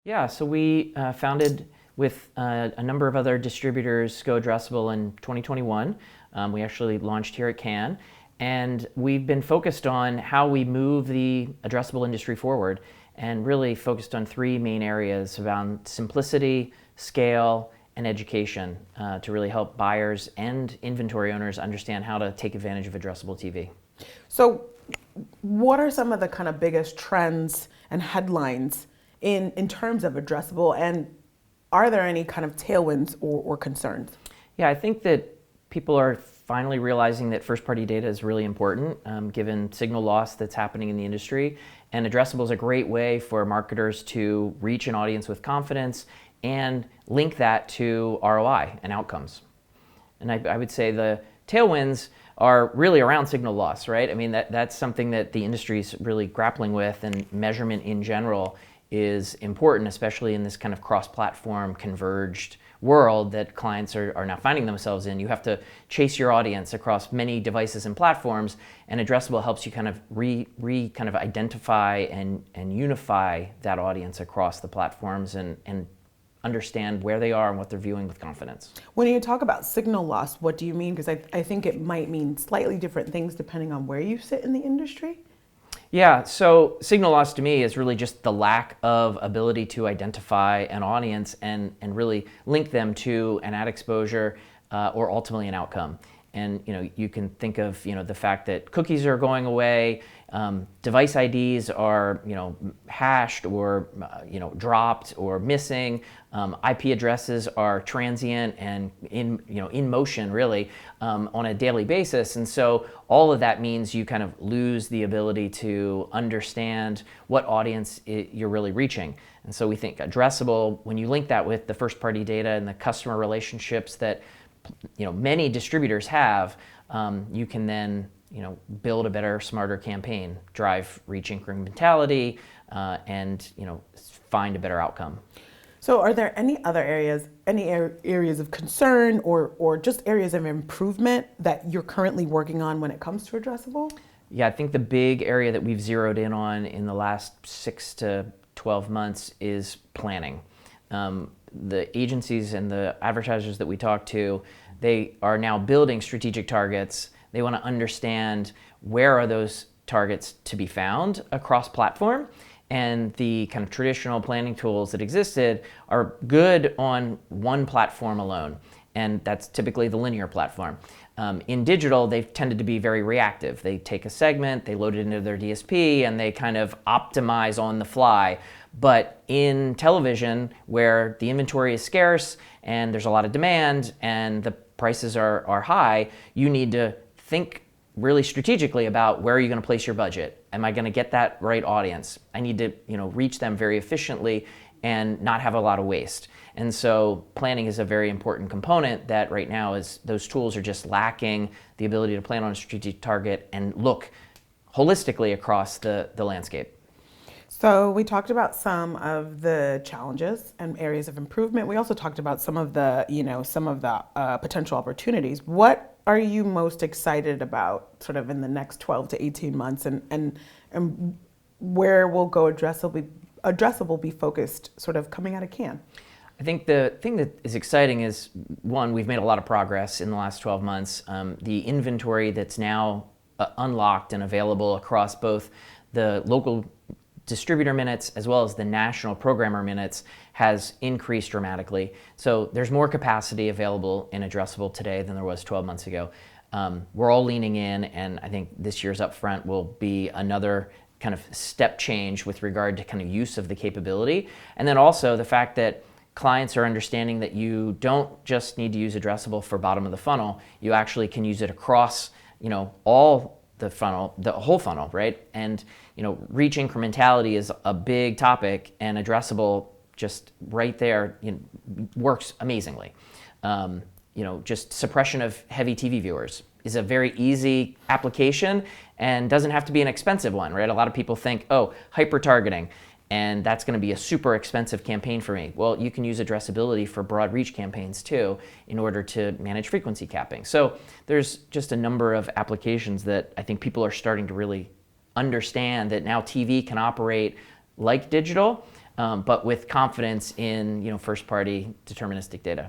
Yeah, so we founded with a number of other distributors Go Addressable in 2021. We actually launched here at Cannes, and we've been focused on how we move the addressable industry forward, and really focused on three main areas around simplicity, scale, and education to really help buyers and inventory owners understand how to take advantage of addressable TV. So, what are some of the kind of biggest trends and headlines in terms of addressable, and are there any kind of tailwinds or concerns? Yeah, I think that people are finally realizing that first-party data is really important, given signal loss that's happening in the industry. And addressable is a great way for marketers to reach an audience with confidence and link that to ROI and outcomes. And I would say the tailwinds are really around signal loss, right? I mean, that's something that the industry is really grappling with, and measurement in general is important, especially in this kind of cross-platform converged world that clients are now finding themselves in. You have to chase your audience across many devices and platforms, and addressable helps you kind of kind of identify and unify that audience across the platforms and understand where they are and what they're viewing with confidence. When you talk about signal loss, what do you mean? Because I think it might mean slightly different things depending on where you sit in the industry. Yeah, so signal loss to me is really just the lack of ability to identify an audience and really link them to an ad exposure or ultimately an outcome. And you can think of the fact that cookies are going away, device IDs are hashed or dropped or missing, IP addresses are transient and in motion really on a daily basis, and so all of that means you kind of lose the ability to understand what audience you're really reaching. And so we think addressable, when you link that with the first-party data and the customer relationships that many distributors have, you can then build a better, smarter campaign, drive reach incrementality, and find a better outcome. So, are there any other areas, areas of concern or just areas of improvement that you're currently working on when it comes to addressable? Yeah, I think the big area that we've zeroed in on in the last 6 to 12 months is planning. The agencies and the advertisers that we talk to, they are now building strategic targets. They want to understand where are those targets to be found across platform, and the kind of traditional planning tools that existed are good on one platform alone, and that's typically the linear platform. In digital, they've tended to be very reactive. They take a segment, they load it into their DSP, and they kind of optimize on the fly. But in television, where the inventory is scarce and there's a lot of demand and the prices are high, you need to think really strategically about where are you going to place your budget. Am I going to get that right audience? I need to reach them very efficiently and not have a lot of waste. And so planning is a very important component that right now is those tools are just lacking the ability to plan on a strategic target and look holistically across the landscape. So we talked about some of the challenges and areas of improvement. We also talked about some of the potential opportunities. What are you most excited about sort of in the next 12 to 18 months, and where will Go Addressable be focused sort of coming out of Cannes? I think the thing that is exciting is, one, we've made a lot of progress in the last 12 months. The inventory that's now unlocked and available across both the local distributor minutes as well as the national programmer minutes has increased dramatically. So there's more capacity available in addressable today than there was 12 months ago. We're all leaning in, and I think this year's upfront will be another kind of step change with regard to kind of use of the capability. And then also the fact that clients are understanding that you don't just need to use addressable for bottom of the funnel, you actually can use it across all the funnel, the whole funnel, right? And reach incrementality is a big topic, and addressable just right there works amazingly. Just suppression of heavy TV viewers is a very easy application and doesn't have to be an expensive one, right? A lot of people think, oh, hyper-targeting, and that's going to be a super expensive campaign for me. Well, you can use addressability for broad reach campaigns too in order to manage frequency capping. So there's just a number of applications that I think people are starting to really understand that now TV can operate like digital, but with confidence in first-party deterministic data.